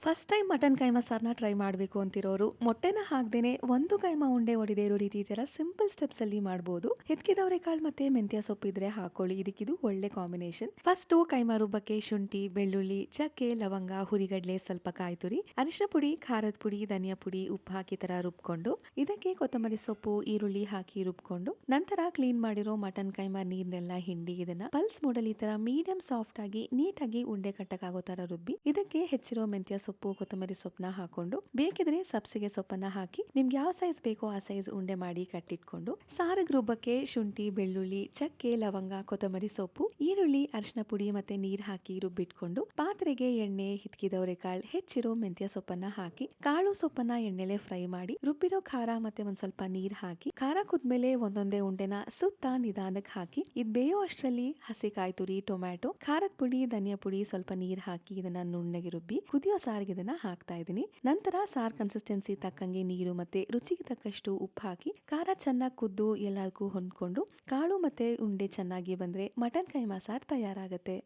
First time mutton keema ಸಾರನ್ನ try ಮಾಡಬೇಕು ಅಂತಿರೋರು ಮೊಟ್ಟೆನ ಹಾಕ್ದೇನೆ ಒಂದು ಕೈಮಾ ಉಂಡೆ ಹೊಡಿದೇ ಇರೋ ರೀತಿ ಈ ಥರ ಸಿಂಪಲ್ ಸ್ಟೆಪ್ಸ್ ಅಲ್ಲಿ ಮಾಡ್ಬೋದು. ಕಾಳು ಮತ್ತೆ ಮೆಂತ್ಯ ಸೊಪ್ಪಿದ್ರೆ ಹಾಕೊಳ್ಳಿ, ಇದಕ್ಕಿದು ಒಳ್ಳೆ ಕಾಂಬಿನೇಷನ್. ಫಸ್ಟ್ ಕೈಮಾ ರುಬ್ಬಕ್ಕೆ ಶುಂಠಿ, ಬೆಳ್ಳುಳ್ಳಿ, ಚಕ್ಕೆ, ಲವಂಗ, ಹುರಿಗಡ್ಲೆ, ಸ್ವಲ್ಪ ಕಾಯಿ ತುರಿ, ಅರಿಶಿನ ಪುಡಿ, ಖಾರದ ಪುಡಿ, ಧನಿಯಾ ಪುಡಿ, ಉಪ್ಪು ಹಾಕಿ ತರ ರುಬ್ಕೊಂಡು ಇದಕ್ಕೆ ಕೊತ್ತಂಬರಿ ಸೊಪ್ಪು, ಈರುಳ್ಳಿ ಹಾಕಿ ರುಬ್ಕೊಂಡು ನಂತರ ಕ್ಲೀನ್ ಮಾಡಿರೋ ಮಟನ್ ಕೈಮಾ ನೀರ್ನೆಲ್ಲ ಹಿಂಡಿ ಇದನ್ನ ಪಲ್ಸ್ ಮೋಡಲ್ ಈ ತರ ಮೀಡಿಯಂ ಸಾಫ್ಟ್ ಆಗಿ ನೀಟಾಗಿ ಉಂಡೆ ಕಟ್ಟಕ್ಕಾಗೋ ತರ ರುಬ್ಬಿ ಇದಕ್ಕೆ ಹೆಚ್ಚಿರೋ ಮೆಂತ್ಯ ಸೊಪ್ಪು, ಕೊತ್ತಂಬರಿ ಸೊಪ್ಪನ್ನ ಹಾಕೊಂಡು ಬೇಕಿದ್ರೆ ಸಬ್ಸಿಗೆ ಸೊಪ್ಪನ್ನ ಹಾಕಿ ನಿಮ್ಗೆ ಯಾವ ಸೈಜ್ ಬೇಕೋ ಆ ಸೈಜ್ ಉಂಡೆ ಮಾಡಿ ಕಟ್ಟಿಟ್ಕೊಂಡು ಸಾರಿಗೆ ರುಬ್ಬಕ್ಕೆ ಶುಂಠಿ, ಬೆಳ್ಳುಳ್ಳಿ, ಚಕ್ಕೆ, ಲವಂಗ, ಕೊತ್ತಂಬರಿ ಸೊಪ್ಪು, ಈರುಳ್ಳಿ, ಅರಿಶಿನ ಪುಡಿ ಮತ್ತೆ ನೀರ್ ಹಾಕಿ ರುಬ್ಬಿಟ್ಕೊಂಡು ಪಾತ್ರೆಗೆ ಎಣ್ಣೆ, ಹಿತ್ಕಿದವರೆಕಾಳು, ಹೆಚ್ಚಿರೋ ಮೆಂತ್ಯ ಸೊಪ್ಪನ್ನ ಹಾಕಿ ಕಾಳು ಸೊಪ್ಪನ್ನ ಎಣ್ಣೆಲೆ ಫ್ರೈ ಮಾಡಿ ರುಬ್ಬಿರೋ ಖಾರ ಮತ್ತೆ ಒಂದ್ ಸ್ವಲ್ಪ ನೀರ್ ಹಾಕಿ ಖಾರ ಕುದ್ಮೇಲೆ ಒಂದೊಂದೇ ಉಂಡೆನ ಸುತ್ತ ನಿಧಾನಕ್ಕೆ ಹಾಕಿ ಇದ್ ಬೇಯೋ ಅಷ್ಟರಲ್ಲಿ ಹಸಿ ಕಾಯಿ ತುರಿ, ಟೊಮ್ಯಾಟೊ, ಖಾರದ ಪುಡಿ, ಧನಿಯಾ ಪುಡಿ, ಸ್ವಲ್ಪ ನೀರ್ ಹಾಕಿ ಇದನ್ನ ನುಣ್ಣಗೆ ರುಬ್ಬಿ ಕುದಿಯೋ ಸಾರಿಗೆ ಇದನ್ನ ಹಾಕ್ತಾ ಇದೀನಿ. ನಂತರ ಸಾರ್ ಕನ್ಸಿಸ್ಟೆನ್ಸಿ ತಕ್ಕಂಗೆ ನೀರು ಮತ್ತೆ ರುಚಿಗೆ ತಕ್ಕಷ್ಟು ಉಪ್ಪು ಹಾಕಿ ಖಾರ ಚೆನ್ನಾಗಿ ಕುದ್ದು ಎಲ್ಲದಕ್ಕೂ ಹೊಂದ್ಕೊಂಡು ಕಾಳು ಮತ್ತೆ ಉಂಡೆ ಚೆನ್ನಾಗಿ ಬಂದ್ರೆ ಮಟನ್ ಕೈಮಾ ಸಾರ್ ತಯಾರಾಗತ್ತೆ.